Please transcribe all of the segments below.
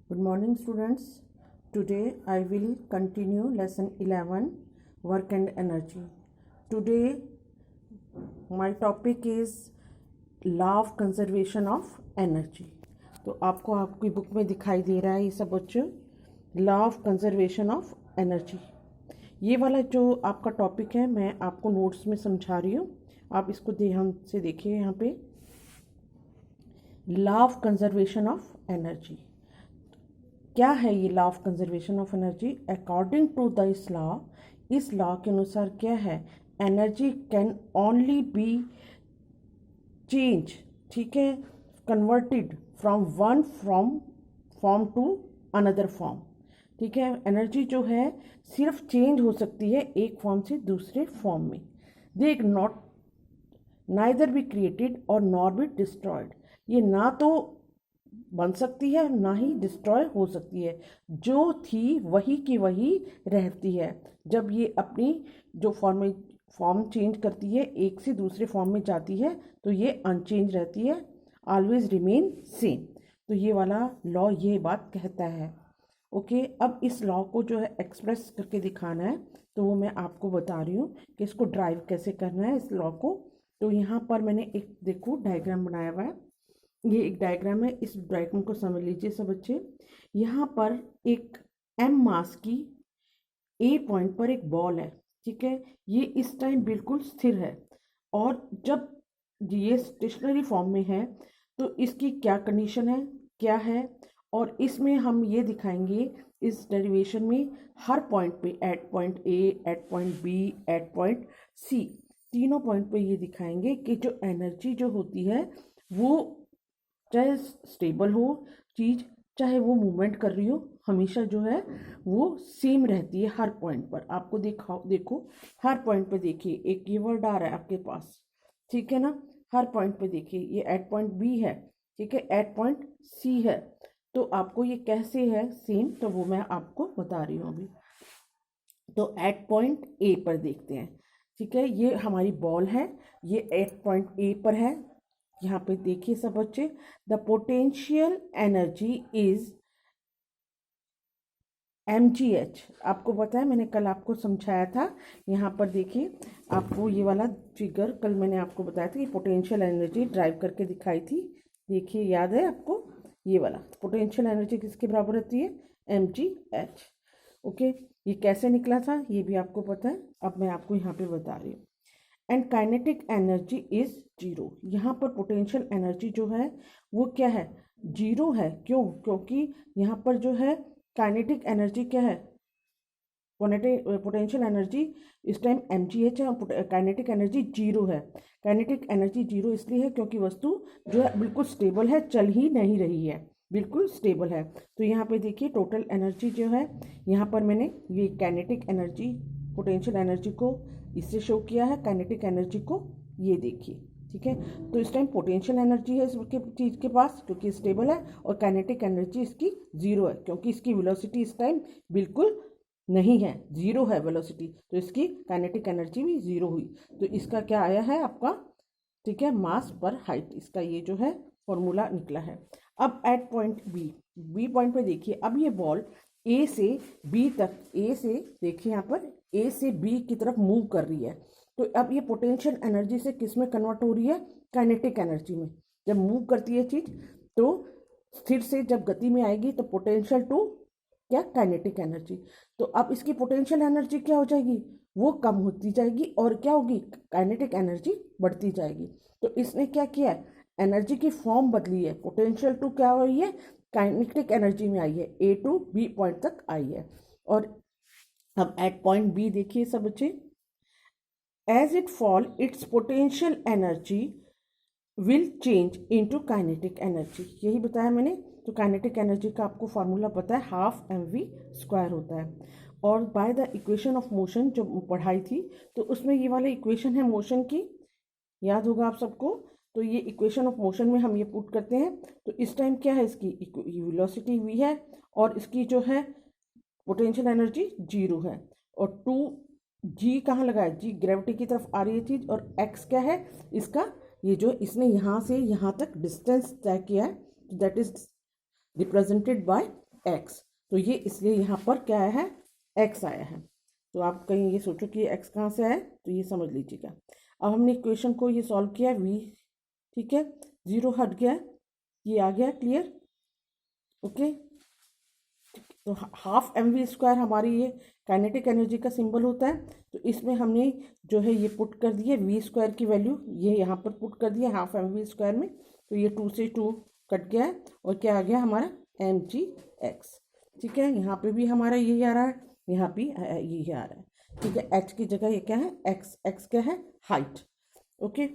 Good morning, students. Today I will continue lesson 11, work and energy. Today my topic is law of conservation of energy. तो आपको आपकी book में दिखाई दे रहा है ये सब बच्चों, law of conservation of energy. ये वाला जो आपका टॉपिक है मैं आपको नोट्स में समझा रही हूँ, आप इसको ध्यान से देखिए। यहाँ पे law of conservation of energy क्या है? ये law of conservation of energy according to this law, इस लॉ के अनुसार क्या है, energy can only be change, ठीक है, converted from one form to another form, ठीक है। एनर्जी जो है सिर्फ चेंज हो सकती है एक फॉर्म से दूसरे फॉर्म में। They not neither be created और नॉर बी डिस्ट्रॉयड, ये ना तो बन सकती है ना ही डिस्ट्रॉय हो सकती है, जो थी वही की वही रहती है। जब ये अपनी जो फॉर्म चेंज करती है, एक से दूसरे फॉर्म में जाती है, तो ये अनचेंज रहती है, ऑलवेज रिमेन सेम। तो ये वाला लॉ ये बात कहता है। ओके, अब इस लॉ को जो है एक्सप्रेस करके दिखाना है, तो वो मैं आपको बता रही हूँ कि इसको ड्राइव कैसे करना है इस लॉ को। तो यहाँ पर मैंने एक देखो डायग्राम बनाया हुआ है, ये एक डायग्राम है, इस डायग्राम को समझ लीजिए सब बच्चे। यहाँ पर एक एम मास की ए पॉइंट पर एक बॉल है, ठीक है। ये इस टाइम बिल्कुल स्थिर है, और जब ये स्टेशनरी फॉर्म में है तो इसकी क्या कंडीशन है, क्या है, और इसमें हम ये दिखाएंगे इस डेरिवेशन में हर पॉइंट पे, at point A, at point B, at point C, तीनों पॉइंट पे ये दिखाएंगे कि जो एनर्जी जो होती है वो चाहे स्टेबल हो चीज़, चाहे वो मूवमेंट कर रही हो, हमेशा जो है वो सेम रहती है हर पॉइंट पर। आपको देखो हर पॉइंट पे देखिए, एक ये वर्ड आ रहा है आपके पास, ठीक है ना। हर पॉइंट पे देखिए, ये एट पॉइंट बी है, ठीक है, एट पॉइंट सी है, तो आपको ये कैसे है सेम, तो वो मैं आपको बता रही हूँ अभी। तो एट पॉइंट ए पर देखते हैं, ठीक है, ये हमारी बॉल है, ये एट पॉइंट ए पर है। यहाँ पे देखिए सब बच्चे, the potential energy is mgh, आपको पता है मैंने कल आपको समझाया था। यहाँ पर देखिए, आपको ये वाला फिगर कल मैंने आपको बताया था कि पोटेंशियल एनर्जी ड्राइव करके दिखाई थी, देखिए याद है आपको, ये वाला पोटेंशियल एनर्जी किसके बराबर रहती है, mgh। ओके, ये कैसे निकला था ये भी आपको पता है, अब मैं आपको यहाँ पे बता रही हूँ। And kinetic energy is zero, यहाँ पर पोटेंशियल एनर्जी जो है वो क्या है, जीरो है। क्यों? क्योंकि यहाँ पर जो है काइनेटिक एनर्जी क्या है, पोटेंशियल एनर्जी इस टाइम mgh है, और काइनेटिक एनर्जी जीरो है। काइनेटिक एनर्जी जीरो इसलिए है क्योंकि वस्तु जो है बिल्कुल स्टेबल है, चल ही नहीं रही है, बिल्कुल स्टेबल है। तो यहाँ पे देखिए टोटल एनर्जी जो है, यहाँ पर मैंने ये काइनेटिक एनर्जी, पोटेंशियल एनर्जी को इससे शो किया है, काइनेटिक एनर्जी को ये देखिए, ठीक है। तो इस टाइम पोटेंशियल एनर्जी है इसके चीज़ के पास क्योंकि स्टेबल है, और काइनेटिक एनर्जी इसकी जीरो है क्योंकि इसकी वेलोसिटी इस टाइम बिल्कुल नहीं है, जीरो है वेलोसिटी, तो इसकी काइनेटिक एनर्जी भी जीरो हुई। तो इसका क्या आया है आपका, ठीक है, मास पर हाइट, इसका ये जो है फॉर्मूला निकला है। अब एट पॉइंट बी पॉइंट पे देखिए, अब ये बॉल ए से बी तक, ए से देखिए यहाँ पर ए से बी की तरफ मूव कर रही है, तो अब ये पोटेंशियल एनर्जी से किस में कन्वर्ट हो रही है, काइनेटिक एनर्जी में। जब मूव करती है चीज तो स्थिर से जब गति में आएगी तो पोटेंशियल टू क्या, काइनेटिक एनर्जी। तो अब इसकी पोटेंशियल एनर्जी क्या हो जाएगी, वो कम होती जाएगी, और क्या होगी, काइनेटिक एनर्जी बढ़ती जाएगी। तो इसने क्या किया है, एनर्जी की फॉर्म बदली है, पोटेंशियल टू क्या हुई है, काइनेटिक एनर्जी में आई है, ए टू बी पॉइंट तक आई है। और अब एट पॉइंट बी देखिए सब बच्चे, as it fall its potential energy will change into kinetic energy, यही बताया मैंने। तो काइनेटिक एनर्जी का आपको फार्मूला पता है, हाफ mv² होता है। और by the equation of motion जो पढ़ाई थी, तो उसमें ये वाला इक्वेशन है मोशन की, याद होगा आप सबको। तो ये इक्वेशन ऑफ मोशन में हम ये पुट करते हैं, तो इस टाइम क्या है, इसकी वेलोसिटी v है, और इसकी जो है पोटेंशियल एनर्जी जीरो है, और 2g कहाँ लगा है, g ग्रेविटी की तरफ आ रही है चीज, और x क्या है इसका, ये जो इसने यहाँ से यहाँ तक डिस्टेंस तय किया है, that is represented by x. तो ये इसलिए यहाँ पर क्या आया है, एक्स आया है। तो आप कहीं ये सोचो कि एक्स कहाँ से आया, तो ये समझ लीजिएगा। अब हमने इक्वेशन को ये सॉल्व किया, वी ठीक है, जीरो हट गया, ये आ गया क्लियर। ओके, तो हाफ एम वी स्क्वायर हमारी ये काइनेटिक एनर्जी का सिंबल होता है। तो इसमें हमने जो है ये पुट कर दिए वी स्क्वायर की वैल्यू, ये यहाँ पर पुट कर दिया हाफ एम वी स्क्वायर में। तो ये 2 से 2 कट गया है और क्या आ गया हमारा एम जी एक्स। ठीक है, यहाँ पे भी हमारा यही आ रहा है, यहाँ भी यही आ रहा है। ठीक है, एच की जगह ये क्या है, एक्स। एक्स क्या है, हाइट। ओके,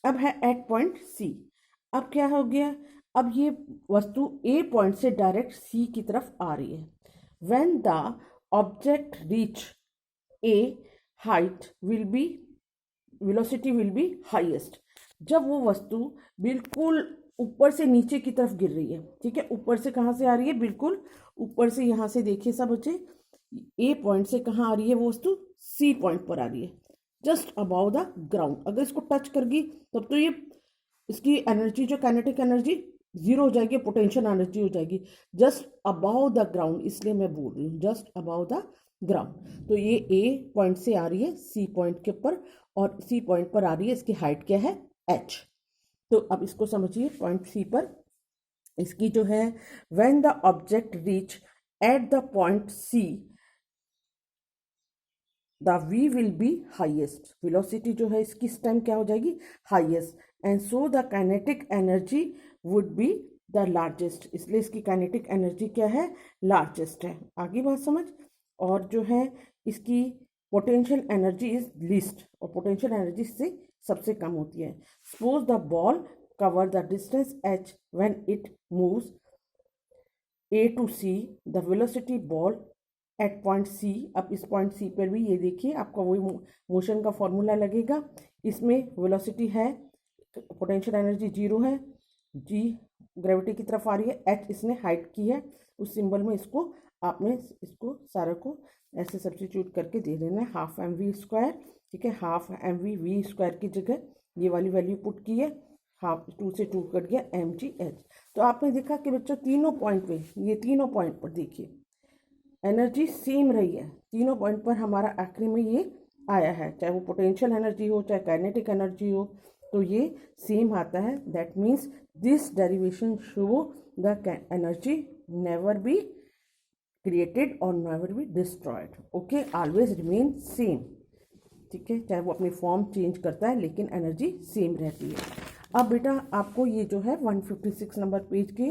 अब है एट पॉइंट सी। अब क्या हो गया, अब ये वस्तु ए पॉइंट से डायरेक्ट सी की तरफ आ रही है। When the object reach a height will be velocity will be highest. जब वो वस्तु बिल्कुल ऊपर से नीचे की तरफ गिर रही है, ठीक है, ऊपर से कहाँ से आ रही है, बिल्कुल ऊपर से, यहाँ से देखिए सब बच्चे, ए पॉइंट से कहाँ आ रही है वो वस्तु, सी पॉइंट पर आ रही है, जस्ट अबाउ द ग्राउंड। अगर इसको टच करगी तब तो ये इसकी एनर्जी जो काइनेटिक एनर्जी जीरो हो जाएगी, पोटेंशियल एनर्जी हो जाएगी जस्ट अबाउ द ग्राउंड, इसलिए मैं बोल रही हूँ जस्ट अबाउ द ग्राउंड। तो ये ए पॉइंट से आ रही है सी पॉइंट के ऊपर, और सी पॉइंट पर आ रही है, इसकी हाइट क्या है, एच। तो अब इसको समझिए, पॉइंट सी पर इसकी जो है, when the object reach at the point C the V will be highest, velocity जो है इसकी इस टाइम क्या हो जाएगी, highest, and so the kinetic energy would be the largest, इसलिए इसकी काइनेटिक एनर्जी क्या है, लार्जेस्ट है। आगे बात समझ। और जो है इसकी पोटेंशियल एनर्जी इज लीस्ट, और पोटेंशियल एनर्जी से सबसे कम होती है। Suppose the ball cover the distance H when it moves A to C, the velocity ball at point C. अब इस पॉइंट सी पर भी ये देखिए आपका वही मोशन का फॉर्मूला लगेगा। इसमें वेलोसिटी है, पोटेंशियल एनर्जी जीरो है, जी ग्रेविटी की तरफ आ रही है, एच इसने हाइट की है, उस सिंबल में इसको आपने इसको सारे को ऐसे सब्स्टिट्यूट करके दे देना है, हाफ एम वी स्क्वायर। ठीक है, half M V V square की जगह ये वाली वैल्यू पुट की है, हाफ 2 से 2 कट गया एम जी एच। तो आपने देखा कि बच्चों तीनों पॉइंट पे, ये तीनों पॉइंट पर देखिए एनर्जी सेम रही है, तीनों पॉइंट पर हमारा आखिरी में ये आया है, चाहे वो पोटेंशियल एनर्जी हो चाहे काइनेटिक एनर्जी हो, तो ये सेम आता है। That means this derivation show the energy never be created और never be destroyed. Okay, always remain same. ठीक है, चाहे वो अपनी फॉर्म चेंज करता है लेकिन एनर्जी सेम रहती है। अब बेटा आपको ये जो है 156 नंबर पेज के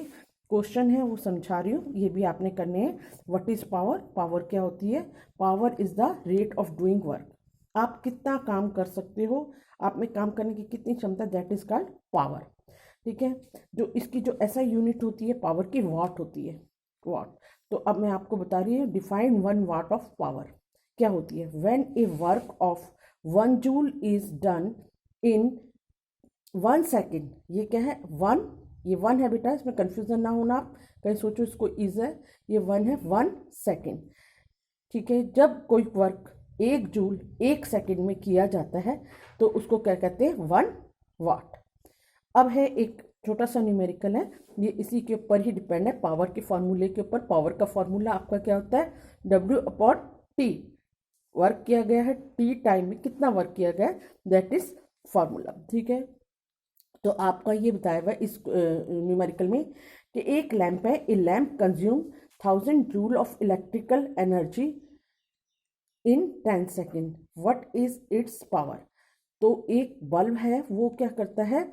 क्वेश्चन है वो समझा रही हूँ, ये भी आपने करने हैं। व्हाट इज पावर, पावर क्या होती है, power is the rate of doing work, आप कितना काम कर सकते हो, आप में काम करने की कितनी क्षमता, दैट इज कॉल्ड पावर। ठीक है, जो इसकी जो ऐसा यूनिट होती है पावर की, वाट होती है, वाट। तो अब मैं आपको बता रही हूँ, डिफाइन 1 वाट ऑफ पावर क्या होती है। When A work of 1 joule is done in 1 second, ये क्या है 1, ये 1 है बेटा, इसमें कंफ्यूजन ना होना, आप कहीं सोचो इसको इज है, ये 1 है, 1 सेकेंड। ठीक है, जब कोई वर्क 1 जूल 1 सेकेंड में किया जाता है तो उसको क्या कहते हैं, 1 वाट। अब है एक छोटा सा न्यूमेरिकल है, ये इसी के ऊपर ही डिपेंड है, पावर के फॉर्मूले के ऊपर। पावर का फॉर्मूला आपका क्या होता है, W/T, वर्क किया गया है T टाइम में कितना वर्क किया गया है, दैट इज फॉर्मूला। ठीक है, तो आपका ये बताया हुआ इस न्यूमेरिकल में कि एक लैंप है, a lamp consume 1000 joule of electrical energy in 10 second, what is its power. तो एक बल्ब है वो क्या करता है,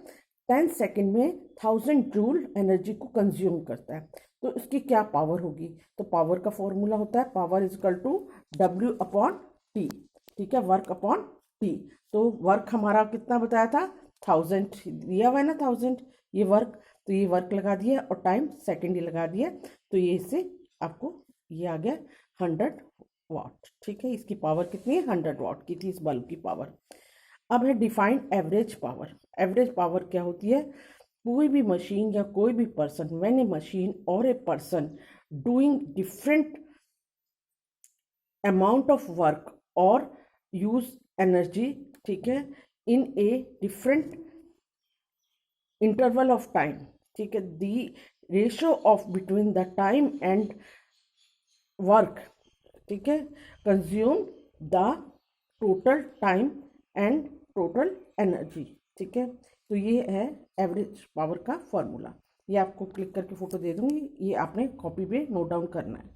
10 सेकेंड में 1000 जूल एनर्जी को कंज्यूम करता है, तो इसकी क्या पावर होगी। तो पावर का फॉर्मूला होता है power is equal to W/T। ठीक है, वर्क अपॉन टी। तो वर्क हमारा कितना बताया था, 1000 दिया हुआ है ना, 1000 ये वर्क, तो ये वर्क लगा दिया और टाइम सेकेंड ही लगा दिया, तो ये इससे आपको ये आ गया 100 वाट। ठीक है, इसकी पावर कितनी है, 100 वाट की थी इस बल्ब की पावर। अब है define average power. Average power क्या होती है, कोई भी मशीन या कोई भी पर्सन, व्हेन ए मशीन और a person doing different amount of work और यूज एनर्जी, ठीक है, in a different interval of time. ठीक है, the ratio of between the time and work, ठीक है, consume the total time and total energy, ठीक है। तो ये है एवरेज पावर का फॉर्मूला। ये आपको क्लिक करके फ़ोटो दे दूँगी, ये आपने कॉपी पे नोट डाउन करना है।